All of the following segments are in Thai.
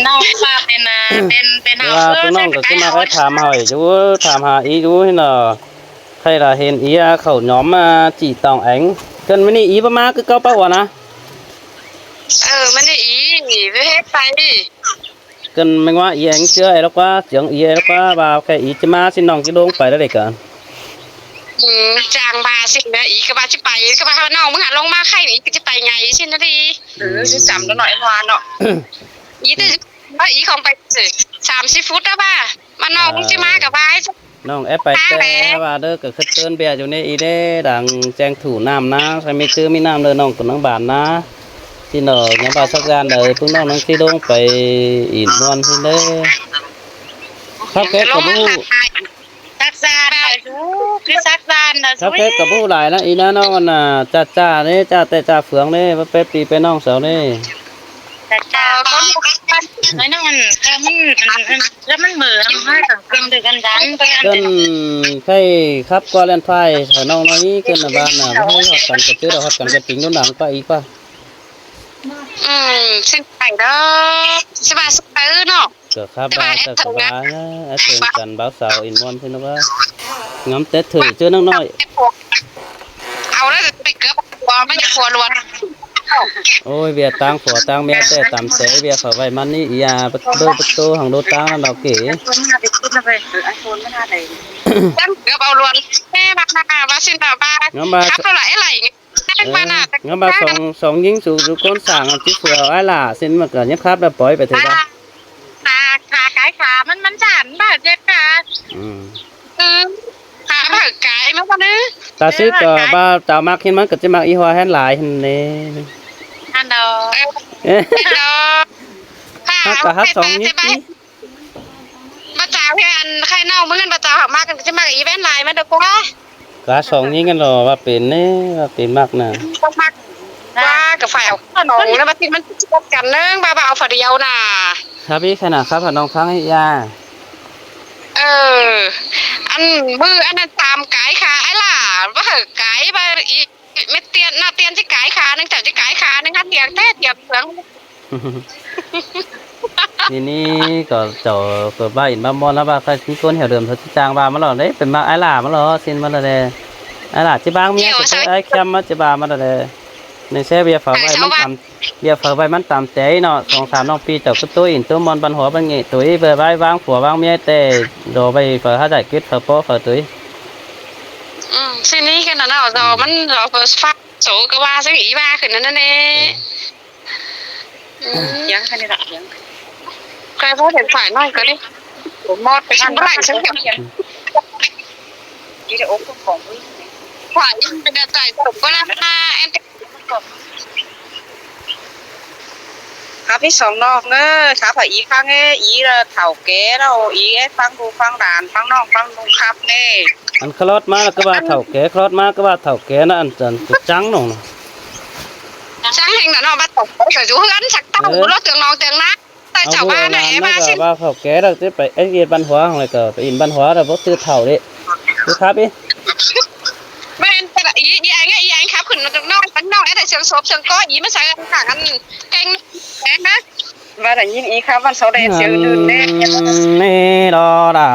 น้องว่าเป็นเวลาตัวน้องก็ขึ้นมาให้ถามหอยchúถามหาý chú hay là hay là hiện ý khẩu nhóm chỉ tòng ánh cần mấy ý ba má cứ câu bao à na มันนี่ไปเฮ็ดไป cần mấy ngoa ý ánh chưa ấy đó quá chẳng ý ấy đó quá vào cái ý chứ má xin nòng cái đống phải đó để cả จางบาสินะอีกบาจะไปก็บาน้องมึงหาลงมาไข่อีกจะไปไงสินะดีจะจำแล้วหน่อยวานเนาะอีแต่ว่าอีของไปสิ30 ฟุตแล้วป่ะมาน้องมึงจะมากับบ้า น้องไปแต่ว่าเด้อก็ขึ้นเตือนเบียอยู่ในอีเด้ดังแจ้งถูน้ำนะใครไม่ซื้อมีน้ำเลยน้องกับน้องบานนะที่หนอยังบ่าวสักการเลยพึ่งน้องน้องที่ลงไปอินนวลที่เด้เขาแค่กับผู้ซักซานคือซักซานนะ เขาแค่กับผู้หลายนะอีนะน้องน่ะจ้าเนี่ยจ้าแต่จ้าเฟืองเนี่ยไปปีไปน้องสาวเนี่ยจ้าคนน้อยนั่นแล้วมันเหมือนให้สังคมด้วยกันดันไปอัน จนใช่ครับก็เล่นไพ่ถ้าน้องน้อยนี้เกินบ้านน่ะไม่ให้หัดกันกระตื้อเราหัดกันกระติ๋งโดนหนังไปอีกป่ะสิ้นไปเด้อสบายเนาะ เกิดครับบ้านแต่สบายนะถึงกันบ่าวสาวอินวันใช่ไหมว่าง้ำเตะถือเจอน้องน้อยเอาแล้วจะไปเกือบหัวไม่จะหัวล้วนโอ้ยเบียตั้งผัวตั้งเมียแต่ต่ำเสเบียเขาไว้มันนี่อียาประตูหังโดตั้งนั่นดอกเก๋เกือบเอาล้วนแม่บ้าสิ้นบ้าครับเท่าไหร่งั้นบ่สองยิงสู่ก้นสั่งที่เฟือไอ้ล่ะเส้นมาเกิดยับครับแล้วปล่อยไปเถอะขาขายขามันฉันบ้าเจ็บขาขาบ้ากายมั้งวันนี้ตาซื้อก็บ้าเจ้ามากเห็นมันก็จะมากอีหัวแห่นหลายเห็นนี่อันเดอถ้าก็ฮัดสองยิงมาจ่าเพื่อนใครเน่าเมื่อกันมาจ่าหักมากกันจะมาอีเวนต์ไลน์มาเด็กว่าก็สองยิงกันหรอว่าเป็นนี่ว่าเป็นมากนะว่ากับฝ่ายเอาขนมแล้วมาทิ้งมันจบกันเนื่องบ้าเอาฝ่ายเดียวน่ะครับพี่ขนาดครับน้องฟังให้ยาอันมืออันนั้นตามกายขาไอ้ล่ะว่าเหอะกายไปอีไม่เตียนหน้าเตียนที่กายขาหนึ่งแต่ที่กายขาหนึ่งเตียงเตียงเผืองทีนี้ก็เจาะบ้าอินบ้ามอนแล้วบ้าใครที่ก้นเหี่ยวเดิมเขาจางบ้ามาหรอเลยเป็นมาไอ้ล่ะมาหรอซินมาเลยไอ้ล่ะจีบางเมียก็ไอ้แคมมาจีบามาเลยในเซเบียฝาไว้มันตำเบียฝาไว้มันตำเตะเนาะ2-3น้องปีเจ้าก็ตัวอินตัวมอนบันหัวบันเงี้ยตัวเบอร์ไว้วางผัววางเมียแต่โดไปฝาหาได้กิดฝาโป๊ฝาตัวทีนี้กันนะเรามันเราเปิดฟักโสก็ว่าสักอีว่าขึ้นนั่นเองยังแค่นี้ละยังใครพูดเห็นฝ่ายน้อยก็ได้มอดไปชั้นเท่าไหร่ชั้นเดียวยี่เดียวโอ้ของฝ่ายยังเป็นใจตกก็แล้วนะแอนครับพี่สองน้องครับฝ่ายอีฟังอีเถ่าแก่เราอีฟังดูฟังด่านฟังน้องฟังลุงครับนี่อันคลอดมาก็ว่าเถ่าแก่คลอดมาก็ว่าเถ่าแก่นะอันจันจังน้องช่างเองนะน้องมาตกใส่จูเฮือนสักตั้งรถเตียงนอนเตียงนักแต่ชาวบ้านไหนมาสิว่าเถ่าแก่เราจะไปไอ้เกียร์บันหัวของอะไรก็ไปอินบันหัวเราบ่ตื้อเถ่าดิดูครับพี่ไม่เป็นไรอีอันครับขึ้นน้องไอ้แต่เสียงศพเสียงก้อยอีไม่ใช่กันกันเก่งนะว่าแต่ยินอีครับวันเสาร์ได้เสียงดื่นเนี่ยนี่ดอดา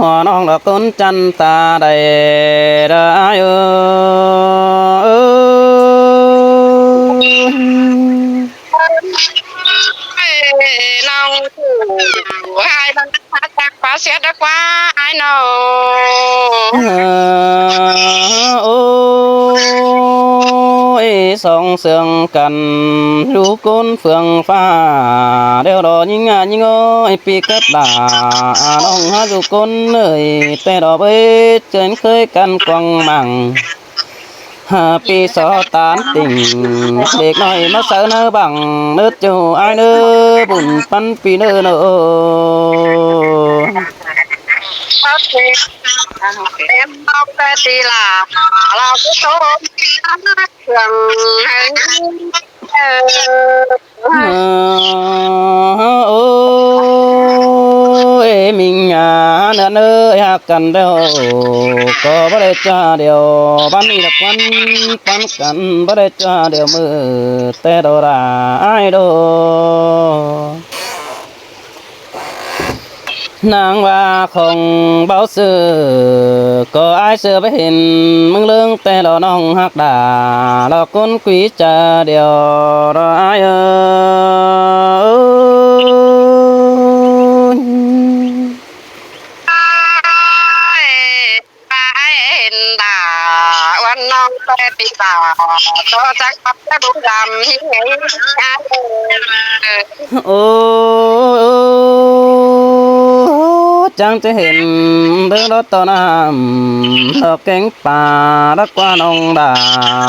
หัวน้องดอกก้นจันตาได้ได้เราไอ้บางท่าจากฟ้าเสียดีกว่าไอ้หนูโอ้ยสองเสียงกันดูก้นเฟืองฟ้าเดี๋ยวรอยิงโอ้ยปีกดาน้องหาดูก้นเลยแต่ดอกเอ้ยเจนเคยกันกวางมังปีสอตานติ่งเด็กน้อยมาเสือเนื้อบังเนื้อจูไอเนื้อบุญปันปีเนื้อเนื้อเต็มต้องไปตีลาเราก็โตเครื่องโอ้ยมิงเนื้อเนื้อหักกันเดียวก็บ่ได้จ้าเดียวบ้านนี้ละควันปันกันบ่ได้จ้าเดียวมือแต่ดอราไอโด นางว่าของเบาซื้อก็อายเสือไปเห็นมึงเรื่องแต่เราน้องหักด่าเราคนกุยจะเดียวเราอายเห็นดาวันน้องแต่ปีตาก็จะขับจะบุกดำที่ไหนโอ้จังจะเห็นเรื่องรถต่อน้ำเราเก่งป่ารักกว่าน้องด่า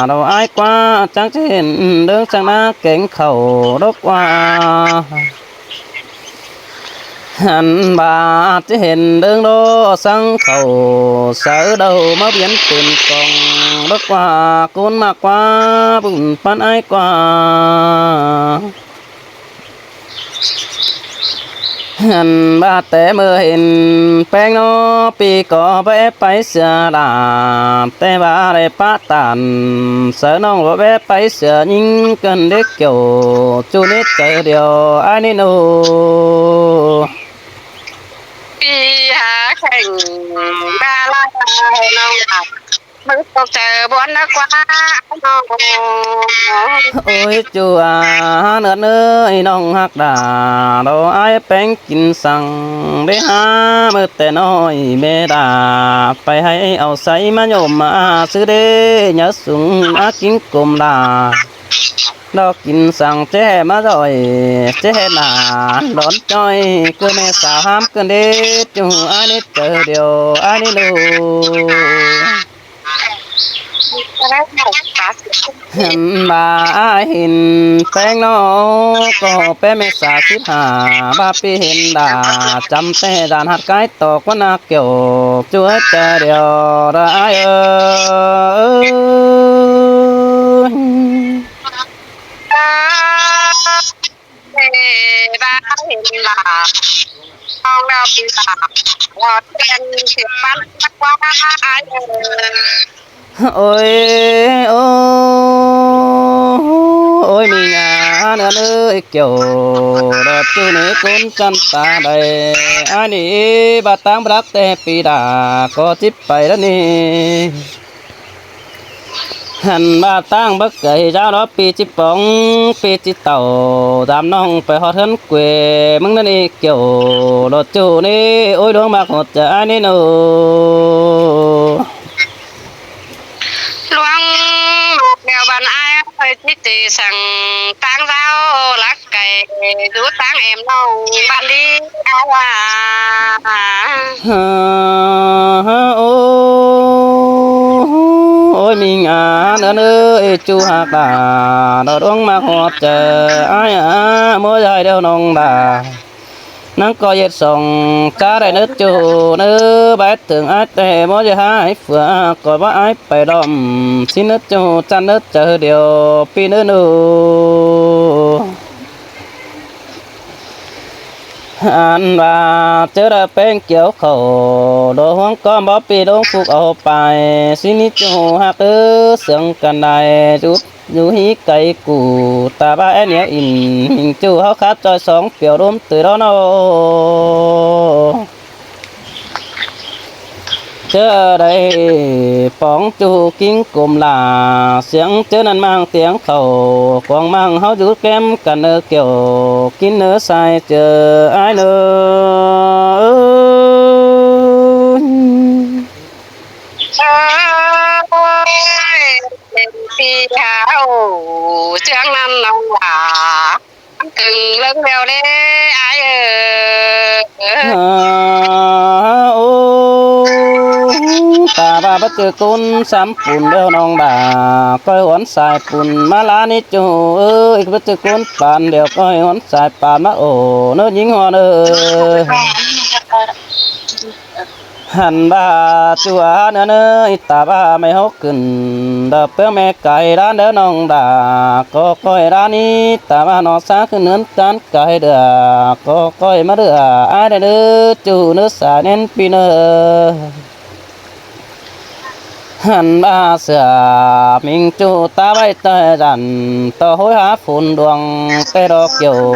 เราอายกว่าจังจะเห็นเรื่องจังนาเก่งเข่ารักกว่าหันบาจะเห็นเรื่องโลสังเขาเสือเดามาเบียนเป็นกองรักกว่ากุนมากกว่าบุญปันอายกว่าหันบาแต่เมื่อเห็นแป้งนอปีก็ไปเสือดาแต่บาได้ปะตันเสือน้องว่าไปเสือยิงกันเด็กเกี่ยวจูนิดเจอเดียวอันนี้นูปีหาแข่งดาราน้องมึงต้องเจอบนนักว่าน้องโอ้ยจูอาเนื้อเนื้อน้องหักดาเราไอ้แป้งกินสั่งได้หาเมื่อแต่น้อยเมดาไปให้เอาใส่มาโยมมาซื้อเด้ยาสูงอากินกลมดาเรากินสั่งเจ้มาจ่อยเจ้หนาร้อนจ้อยก็แม่สาวห้ามกันเด้จูอันนี้เจอเดียวอันนี้ลูเห็นมาเห็นแป้งนอก็แป้แม่สาว15บาปีเห็นดาจำแต่ด่านหัดไก่ตอกว่านาเกี่ยวช่วยเจอเดียวได้บ้าเห็นลาทองเราปีศาจว่าเป็นสิบปันนักว่าโอ้ยโอ้โอ้ยมีงานเนื้อเกี่ยวรถจูนี่คนจันตาได้อันนี้บาตังรักแต่ปีดาก็จิบไปแล้วนี่หันบาตังบักเกยเจ้าล้อปีจิปองปีจิเต่าตามน้องไปหอดเฮินเกวมึงนั่นนี่เกี่ยวรถจูนี่โอ้ยดวงมากหดจะอันนี้หนูหลวงเดียวบันไอ้ไปที่ตีสั่งตั้งเจ้าลักไก่ดูตั้งเอ็มน้องบันดีเอาว่าโอ้ยมีงานเนื้อจูหักดาเราดวงมาหอดเจอไอ้มัวใจเดียวน้องดานังก็ยึดส่งจ้าได้เนื้อจูเนื้อใบถึงไอ้แต่มัวจะหายเฟื่อก่อนว่าไอ้ไปดอมสิเนื้อจูจันเนื้อเจอเดียวปีเนื้อนูอันว่าเจอได้เป็นเกี่ยวเขาโดห้องก้อนบ่ปีดงฟุกเอาไปสินิจูหักเสียงกันได้จุดอยู่หีไก่กูตาบ้าเนี้ยอินหิงจูเขาคัดจอยสองเปียวร่มตื่นแล้วเนาะเจอได้ปองจูกิ้งกลมลาเสียงเจอนั่นมั่งเสียงเขาควงมั่งเขาอยู่แก้มกันเนื้อเกี่ยวกินเนื้อใส่เจอไอ้เนื้เป็นปีขาวเชื่องนั้นน้องหลาถึงเรื่องเดียวเลยไอ้โอ้ตาบ้าบัดเจอคนสามปุ่นเดียวน้องด่าก้อยหวนสายปุ่นมาลานี่จูอีกบัดเจอคนปานเดียวก้อยหวนสายปานมาโอ้เนื้อยิงหัวเนื้อหันบ้าจัวเนื้อตาบ้าไม่หกขึ้นเด้อเพื่อแม่ไก่ร้านเด้อน้องด่าก็ก้อยร้านนี้ตาบ้านอสาขึ้นเนื้อจานไก่เด้อก็ก้อยมาเด้อไอ้เด้อจูเนื้อสาเน้นปีเนื้อ hẳn ba sửa mình chu ta bay tơi dần to hối há phun đường tê đó kiểu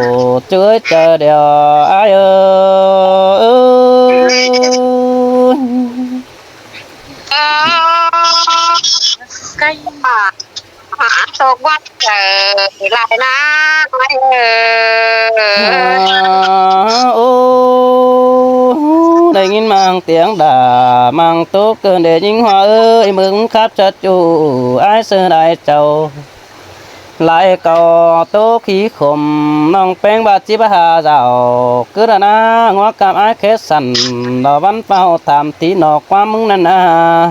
chuối chờ đèo ai ơi cái mà hả tôi quá lại na ô đây nghìn mang tiếng đà mang tốt cơn để những hoa ơi mừng khắp chất chủ ai sơ đại châu lại cầu tố khí khum nong beng ba chi ba hà dạo cứ là na ngó cam ai khét sẵn đò văn bao tham tí nọ qua mừng năn à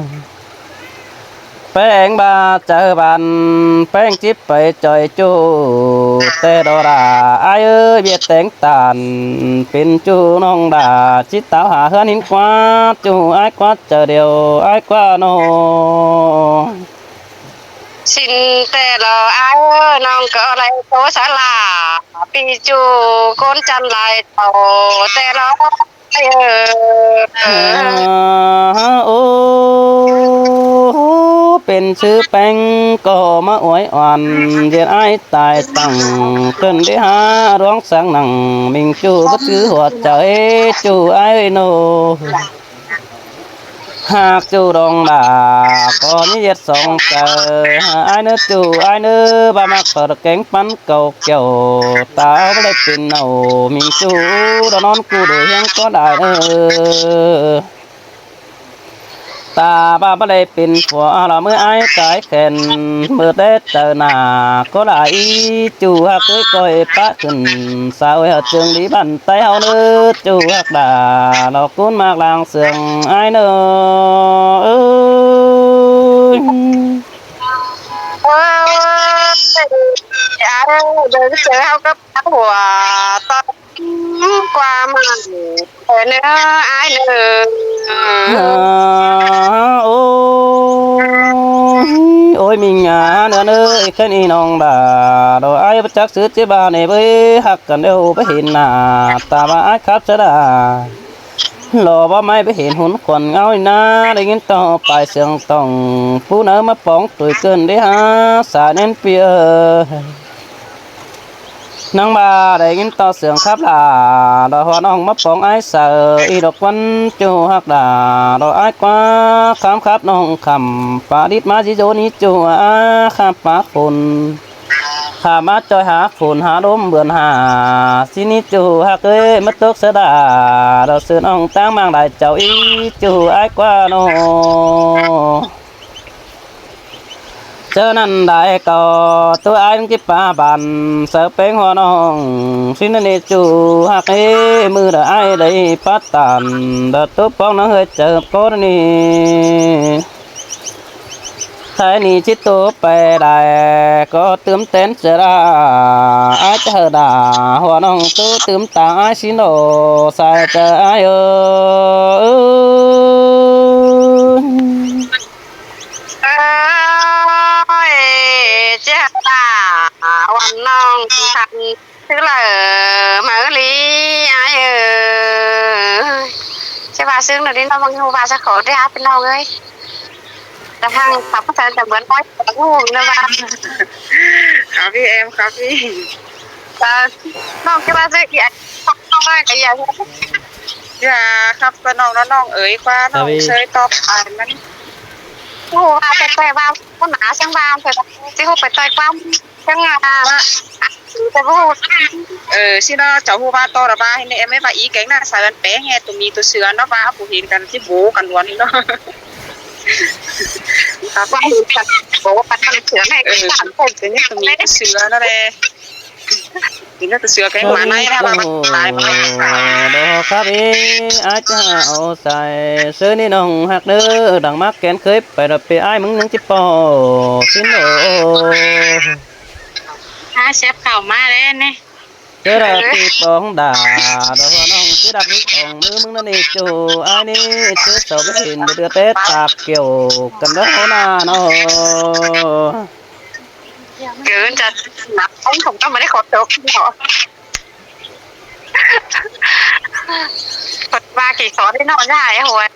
beng ba chờ bàn beng chip phải trời chu tê đồ đà ai ơi biết tiếng tàn pin chu nong đà chít táo hà hơn hin quá chu ai quá chờ điều ai quá nô xin tê lò ai nong cỡ lại tố xã là pi chu con chân lại tàu tê lò ôเป็นชื่อแป้งก็มาอวยอ่อนเรียนไอ้ตายตั้งเกินได้หาร้องสังหนังมิงจูก็ชื่อหัวใจจูไอ้โนหากจูดองดาก็นี่เย็ดสองเจอไอ้เนื้อจูไอ้เนื้อบามักเปิดแกงปั้นเก่าเกี่ยวตาไม่ได้เป็นเอามิงจูดอนอนกูดูยังก็ได้ตาบ้าบ่ได้เป็นผัวเราเมื่อไอ้กายแขนเมื่อได้เจอหน้าก็ได้จูฮักเคยก้อยปะขึ้นสาวเฮาจึงดีบันไตเฮาเนื้อจูฮักด่าเราคุ้นมากลางเสียงไอ้เนื้อเอ้ย đừng sợ hao cấp của tao qua mà nữa ai nữa ôi mình à nữa ơi cái này nong đà đồ ai bắt chắc sứ chế bà này với hắc cần đâu với hiện à ta bà ai khắp sẽ đà lò bà mai với hiện hồn quần ngáo na để nghe to bài sương tòng phụ nữ mà bóng tuổi cơn đấy ha xả nên bia nang ba để nghe to sương khắp là đò hoa nong mấp bóng ai sợ y độc văn chu hắc đà đò ai quá khám khắp nong khẩm phá đít má dí dỗ ní chu á khám phá phồn khá má trôi há phồn há đốm bươn hà xin ní chu hắc ơi mất tốc sẽ đà đò sương nong tang mang đại cháu y chu ai quá nô cho nên đại cầu tôi ai cái ba bàn sợ bén hoa non xin nên chú hạc ấy mưa đã ai đấy phát tàn đã tốt bóng nó hơi chờ có đi thái ni chỉ tốt bè đại có tướm tên sẽ ra ai chờ đà hoa non tôi tướm tàng ai xin đồ sai chờ ai ơi chứ là hoàn non thành tức là mở lý ai chứ bà xương là đi đâu bằng bà sẽ khổ đi bên đâu ơi là hàng tập có thể là bữa nói ngu nữa bà khá vì em khá vì non cái bà sẽ không cái gì dạ khắp cái nó non ơi qua nó chơi top ai mà Hô ba phải quay vào con má sang vào phải chứ không phải quay qua sang xin nó cháu hô ba to là ba nên em mới và ý kiến là sao anh bé nghe tụi mi tụi sữa nó ba phụ hiện cần cái bố cần luôn đi đó qua hiện cần bố bắt ăn sữa này cái sản phẩm cái nhất tụi mi tụi sữa nó đây thì nó tụi sữa cái quả này là ba lại đồ khắp ý ai chào xài sơ ni nong hạt nữ đằng mắt kén khơi phải đập bị ai mừng những chiếc bò xin đồ xếp khẩu ma đấy nè cứ là thì bóng đà đồ hoa nong cứ đặt đi còn nữ mừng nó đi chủ ai đi chứ sao biết hình đưa tết tạp kiểu cần đó na nó cứ cho nạp ông không có mà đấy khó được Phật ba kỳ khó đấy nó ra hại hồi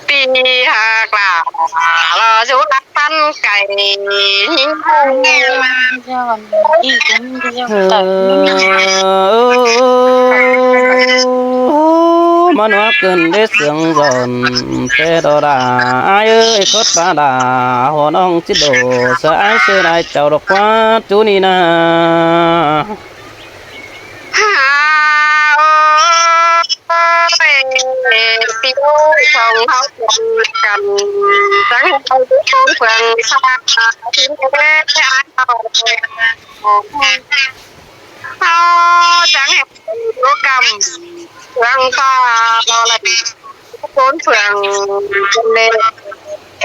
ปีหากล่าวรอสุรักปั้นไก่หิ้ง ý cũng đi theo Ờ, tập mà nó cần để sương giòn thế đó đã ai ơi khốt ba đã hồ nông chết đồ sợ ai xưa này chào độc quá chú ni na หาโอ้ยปีของเขากันจังเอาของเฟืองสาทิ้งไปอ่านเอาเขาจังเห็นรู้กรรมเฟืองฟ้าเราเลยโกนเฟืองเลย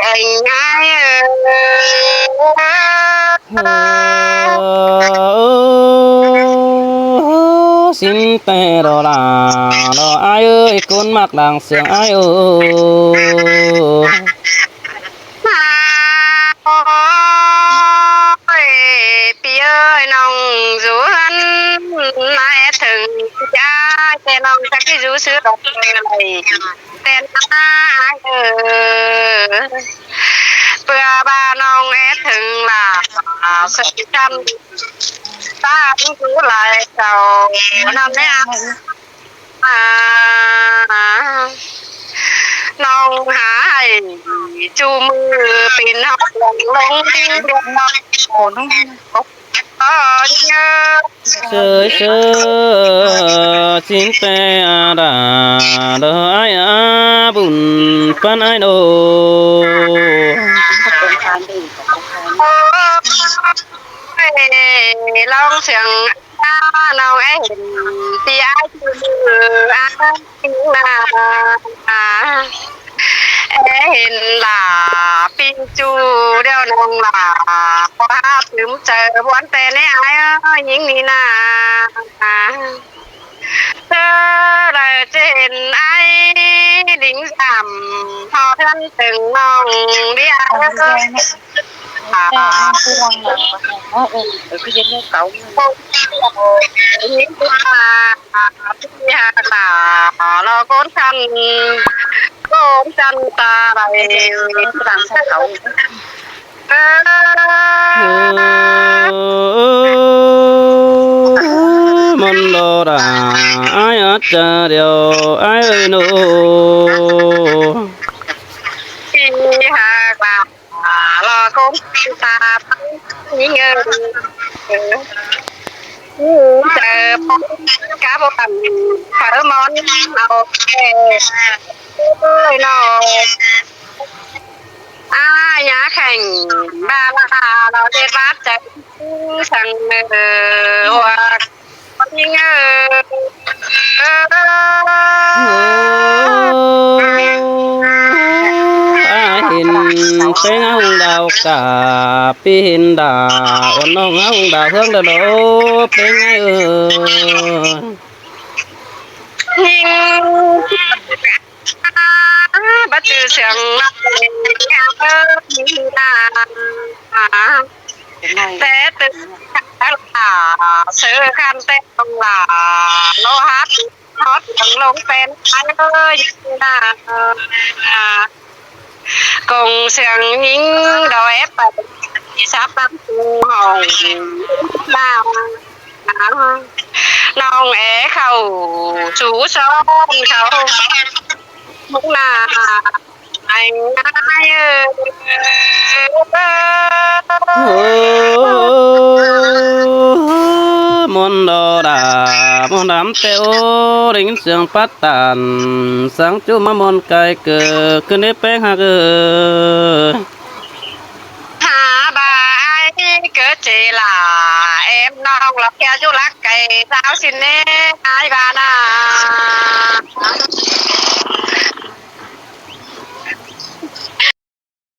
ไอ้ง่ายxin tè đó là ai ơi con mặc đằng sương ai ơi โอ้ยพี่เอ้ยน้องรู้หันมาถึงจ้าแต่น้องจะกี่รู้ซื้อดอกอะไรแต่น้าเออเพื่อบ้านน้องถึงหลับสักคำตารู้หลายเจ้าน้องเนี่ยน้องหายจูมือเป็นห้องลงเดือดน้อง ổn không chơi chơi xin tè đã đỡ ai à bùn pan ai đồ không cần phán đi không cần phán ลองเสียงน้องไอ้เห็นที่ไอ้คือไอ้นาเห็นหล่าปิงจูเดี๋ยวน้องหล่าพอหาถึงเจอวันแต่ในไอ้ยิงนี่นาเธอเลยจะเห็นไอ้ลิงสามพอท่านถึงน้องเดียว cái răng là nó ở cái dưới nó cậu นี่ว่าที่หาหนาเราก้นคันก้นจันตาไร cái răng sao cậu môn đồ đã ai ở chờ điều ai ơi nô ที่หาหนาเราก้นตานี่เงินเจอพบกาบตันเฟอร์มอนเอาเอ้ยน้องยาแข่งบาลาเราได้รับจากสั่งว่ายิงhình phê ngông đào cả pi hình đà ôn nông ngông đào hương đào đổ phê ngayยิงบัดจือเสียงแต่ตึกซื้อคันเต้ตรงหลาโลฮัตฮอตลงเป็นอันเลยกงเสียงยิงดอยไปซับน้ำปูหอยน้ำน้องเข้าจูซ้อนเขามุกนาไอ้ง่ายmôn đồ đã môn đám teo đỉnh sương phát tàn sáng chú mà môn cài cờ cứ nếp bé ha cờ หาบายเกิดเจล่ะเอ็มน้องหลับแก้วจุลักไก่สาวสินเน่ไอ้บานา